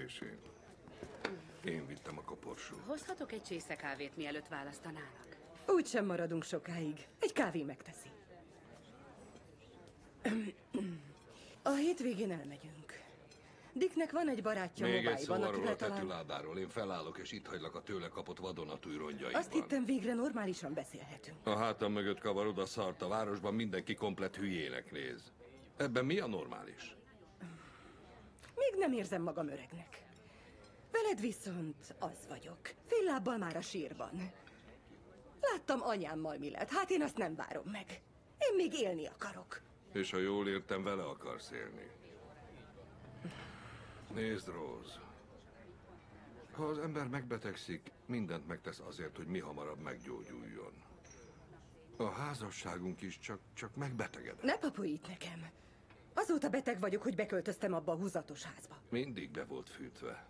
vezetésén. Én vittem a koporsót. Hozhatok egy csésze kávét, mielőtt választanának? Úgy sem maradunk sokáig. Egy kávé megteszi. A hétvégén elmegyünk. Dicknek van egy barátja Még egy szó Mobile-ban, arról akivel a talán... tetőládáról. Én felállok, és itt hagylak a tőle kapott vadonatúj rongyaiban. Azt hittem, végre normálisan beszélhetünk. A hátam mögött kavarod a szart. A városban mindenki komplett hülyének néz. Ebben mi a normális? Még nem érzem magam öregnek. Veled viszont az vagyok. Fél lábbal már a sírban. Láttam anyámmal mi lett. Hát én azt nem várom meg. Én még élni akarok. És ha jól értem, vele akarsz élni. Nézd, Rose. Ha az ember megbetegszik, mindent megtesz azért, hogy mi hamarabb meggyógyuljon. A házasságunk is csak megbetegedett. Ne papuljít nekem. Azóta beteg vagyok, hogy beköltöztem abba a húzatos házba. Mindig be volt fűtve.